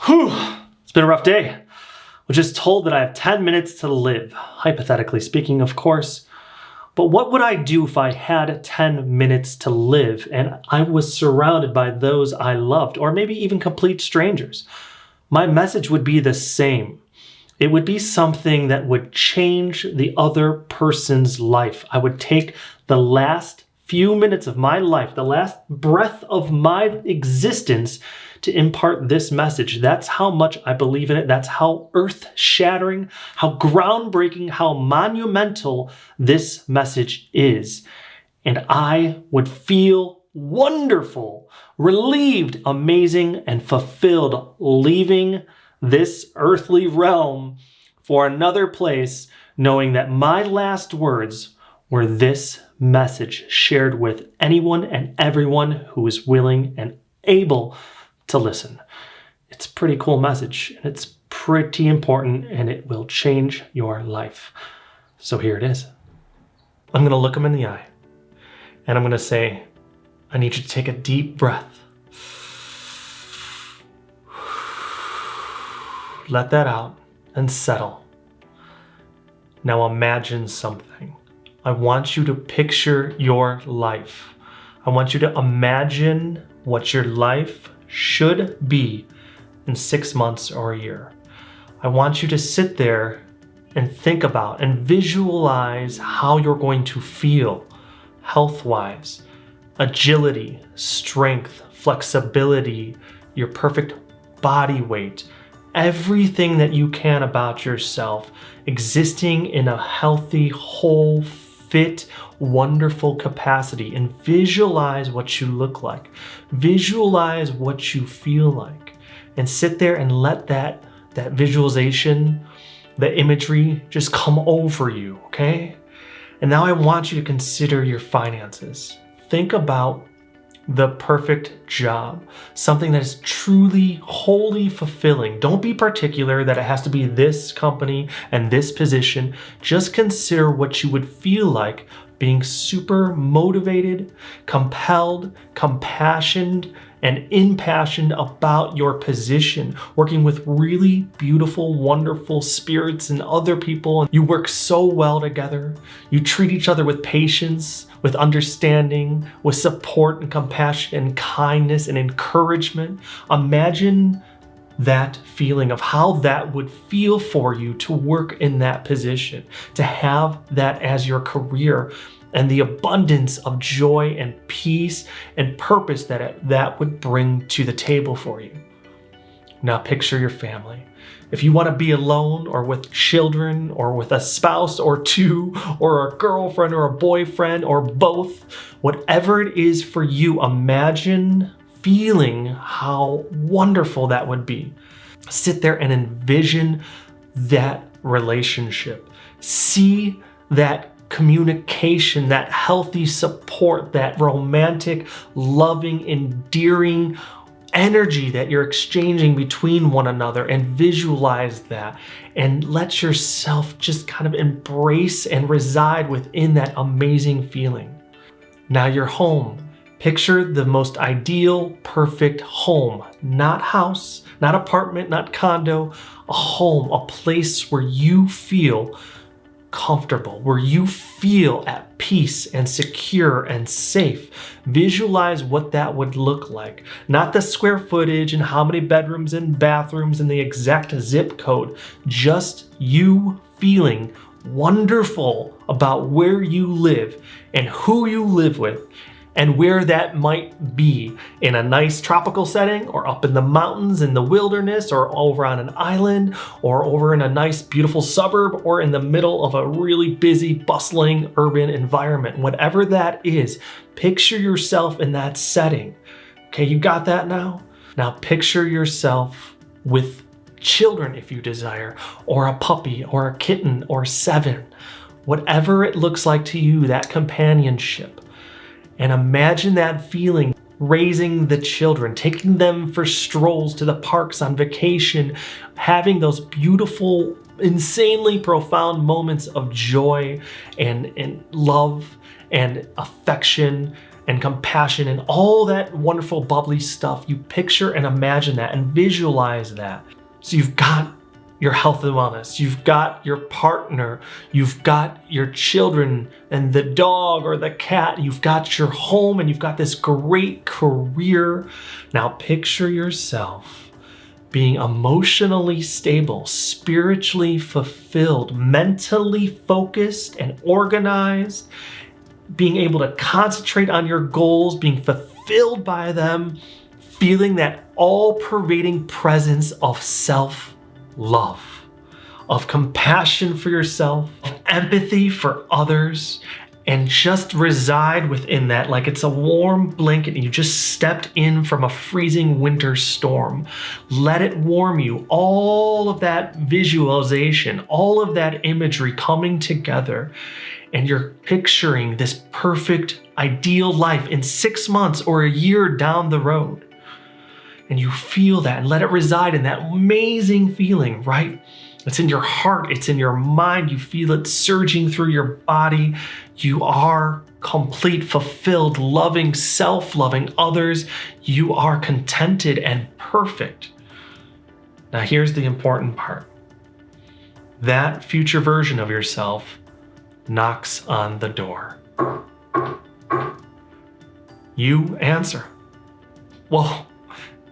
Whew, it's been a rough day. I was just told that I have 10 minutes to live, hypothetically speaking, of course. But what would I do if I had 10 minutes to live and I was surrounded by those I loved, or maybe even complete strangers? My message would be the same. It would be something that would change the other person's life. I would take the last few minutes of my life, the last breath of my existence, to impart this message. That's how much I believe in it. That's how earth-shattering, how groundbreaking, how monumental this message is. And I would feel wonderful, relieved, amazing, and fulfilled leaving this earthly realm for another place, knowing that my last words were this message shared with anyone and everyone who is willing and able to listen. It's a pretty cool message, and it's pretty important, and it will change your life. So here it is. I'm going to look them in the eye, and I'm going to say, I need you to take a deep breath. Let that out and settle. Now imagine something. I want you to picture your life. I want you to imagine what your life should be in 6 months or a year. I want you to sit there and think about and visualize how you're going to feel health-wise, agility, strength, flexibility, your perfect body weight, everything that you can about yourself, existing in a healthy, whole, fit, wonderful capacity, and visualize what you look like. Visualize what you feel like, and sit there and let that visualization, the imagery just come over you, okay? And now I want you to consider your finances. Think about the perfect job, something that is truly, wholly fulfilling. Don't be particular that it has to be this company and this position. Just consider what you would feel like being super motivated, compelled, compassionate, and impassioned about your position, working with really beautiful, wonderful spirits and other people. You work so well together. You treat each other with patience, with understanding, with support and compassion and kindness and encouragement. Imagine that feeling of how that would feel for you to work in that position, to have that as your career, and the abundance of joy and peace and purpose that would bring to the table for you. Now picture your family. If you want to be alone or with children or with a spouse or two or a girlfriend or a boyfriend or both, whatever it is for you, imagine feeling how wonderful that would be. Sit there and envision that relationship. See that communication, that healthy support, that romantic, loving, endearing energy that you're exchanging between one another, and visualize that and let yourself just kind of embrace and reside within that amazing feeling. Now you're home. Picture the most ideal, perfect home, not house, not apartment, not condo, a home, a place where you feel comfortable, where you feel at peace and secure and safe. Visualize what that would look like. Not the square footage and how many bedrooms and bathrooms and the exact zip code. Just you feeling wonderful about where you live and who you live with, and where that might be, in a nice tropical setting, or up in the mountains in the wilderness, or over on an island, or over in a nice beautiful suburb, or in the middle of a really busy, bustling urban environment. Whatever that is, picture yourself in that setting. Okay, you got that now? Now picture yourself with children if you desire, or a puppy, or a kitten, or 7. Whatever it looks like to you, that companionship. And imagine that feeling, raising the children, taking them for strolls to the parks on vacation, having those beautiful, insanely profound moments of joy and love and affection and compassion and all that wonderful bubbly stuff. You picture and imagine that and visualize that. So you've got your health and wellness, you've got your partner, you've got your children and the dog or the cat, you've got your home, and you've got this great career. Now picture yourself being emotionally stable, spiritually fulfilled, mentally focused and organized, being able to concentrate on your goals, being fulfilled by them, feeling that all-pervading presence of self-love, of compassion for yourself, of empathy for others, and just reside within that like it's a warm blanket and you just stepped in from a freezing winter storm. Let it warm you. All of that visualization, all of that imagery coming together, and you're picturing this perfect, ideal life in 6 months or a year down the road. And you feel that and let it reside in that amazing feeling, right? It's in your heart, it's in your mind, you feel it surging through your body. You are complete, fulfilled, loving self, loving others. You are contented and perfect. Now here's the important part. That future version of yourself knocks on the door. You answer. Well,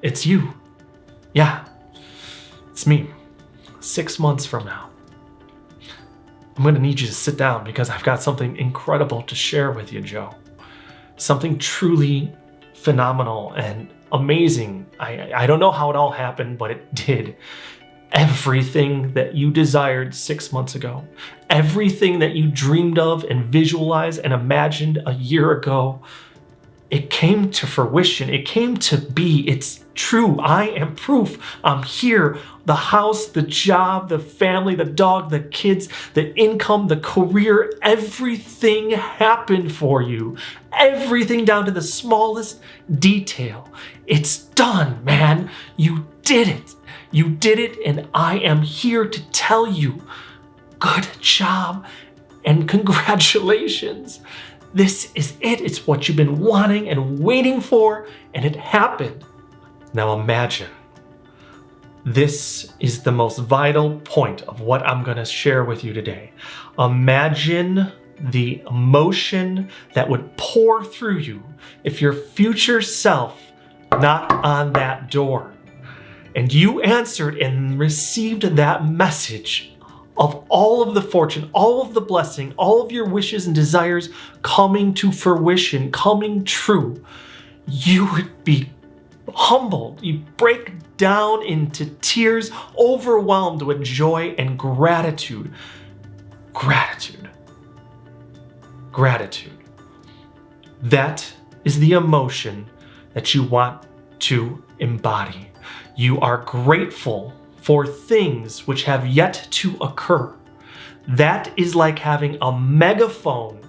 it's you. Yeah, it's me. 6 months from now, I'm going to need you to sit down because I've got something incredible to share with you, Joe. Something truly phenomenal and amazing. I don't know how it all happened, but it did. Everything that you desired 6 months ago, everything that you dreamed of and visualized and imagined a year ago, it came to fruition. It came to be. It's true. I am proof. I'm here. The house, the job, the family, the dog, the kids, the income, the career, everything happened for you. Everything down to the smallest detail. It's done, man. You did it. You did it, and I am here to tell you, good job and congratulations. This is it. It's what you've been wanting and waiting for, and it happened. Now imagine. This is the most vital point of what I'm going to share with you today. Imagine the emotion that would pour through you if your future self knocked on that door and you answered and received that message of all of the fortune, all of the blessing, all of your wishes and desires coming to fruition, coming true. You would be humbled. You break down into tears, overwhelmed with joy and gratitude. Gratitude. Gratitude. That is the emotion that you want to embody. You are grateful for things which have yet to occur. That is like having a megaphone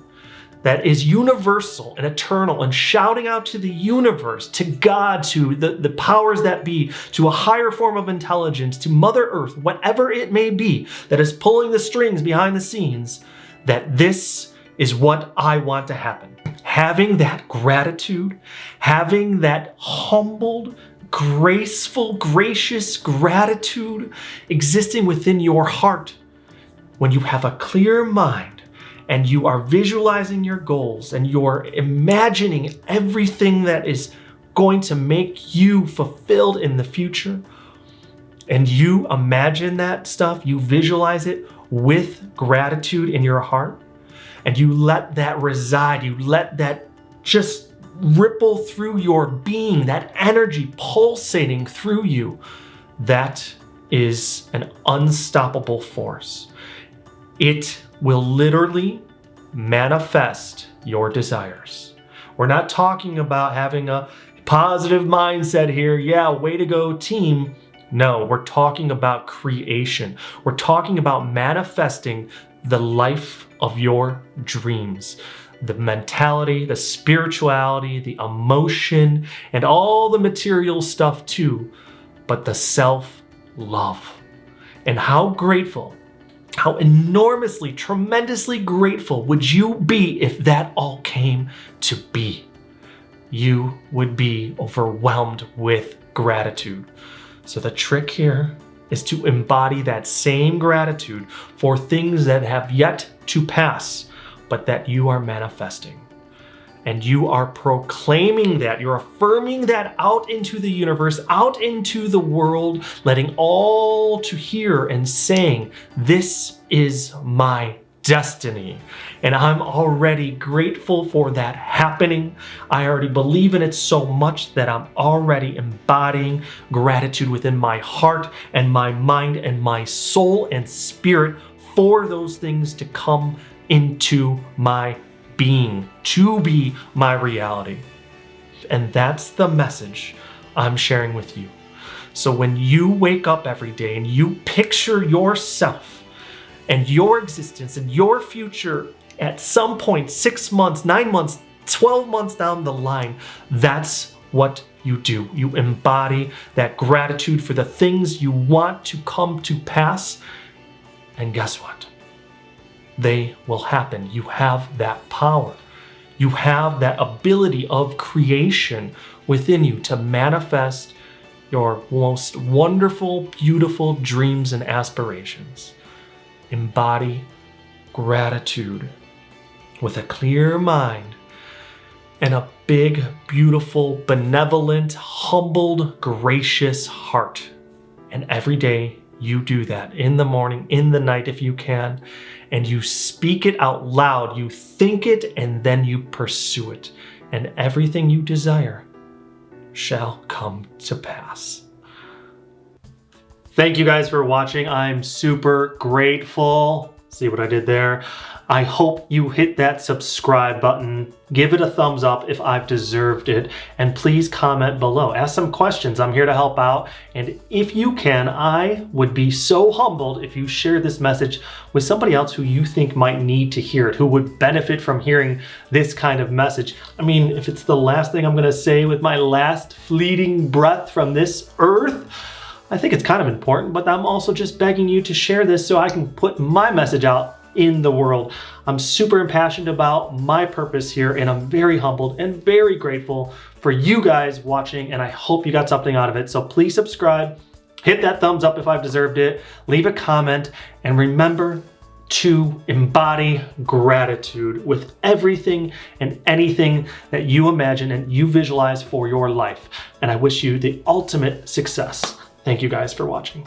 that is universal and eternal and shouting out to the universe, to God, to the powers that be, to a higher form of intelligence, to Mother Earth, whatever it may be that is pulling the strings behind the scenes, that this is what I want to happen. Having that gratitude, having that humbled, graceful, gracious gratitude existing within your heart, when you have a clear mind and you are visualizing your goals and you're imagining everything that is going to make you fulfilled in the future, and you imagine that stuff, you visualize it with gratitude in your heart, and you let that reside, you let that just ripple through your being, that energy pulsating through you, that is an unstoppable force. It will literally manifest your desires. We're not talking about having a positive mindset here. Yeah, way to go, team. No, we're talking about creation. We're talking about manifesting the life of your dreams. The mentality, the spirituality, the emotion, and all the material stuff too, but the self-love. And how grateful, how enormously, tremendously grateful would you be if that all came to be? you would be overwhelmed with gratitude. So the trick here is to embody that same gratitude for things that have yet to pass, but that you are manifesting. And you are proclaiming that, you're affirming that out into the universe, out into the world, letting all to hear and saying, this is my destiny. And I'm already grateful for that happening. I already believe in it so much that I'm already embodying gratitude within my heart and my mind and my soul and spirit for those things to come into my being, to be my reality. And that's the message I'm sharing with you. So when you wake up every day and you picture yourself and your existence and your future at some point, 6 months, 9 months, 12 months down the line, that's what you do. You embody that gratitude for the things you want to come to pass. And guess what? They will happen. You have that power. You have that ability of creation within you to manifest your most wonderful, beautiful dreams and aspirations. Embody gratitude with a clear mind and a big, beautiful, benevolent, humbled, gracious heart. And every day you do that, in the morning, in the night if you can, and you speak it out loud. You think it and then you pursue it, and everything you desire shall come to pass. Thank you guys for watching. I'm super grateful. See what I did there? I hope you hit that subscribe button. Give it a thumbs up if I've deserved it. And please comment below. Ask some questions. I'm here to help out. And if you can, I would be so humbled if you share this message with somebody else who you think might need to hear it, who would benefit from hearing this kind of message. I mean, if it's the last thing I'm going to say with my last fleeting breath from this earth, I think it's kind of important, but I'm also just begging you to share this so I can put my message out in the world. I'm super impassioned about my purpose here, and I'm very humbled and very grateful for you guys watching, and I hope you got something out of it. So please subscribe, hit that thumbs up if I've deserved it, leave a comment, and remember to embody gratitude with everything and anything that you imagine and you visualize for your life. And I wish you the ultimate success. Thank you guys for watching.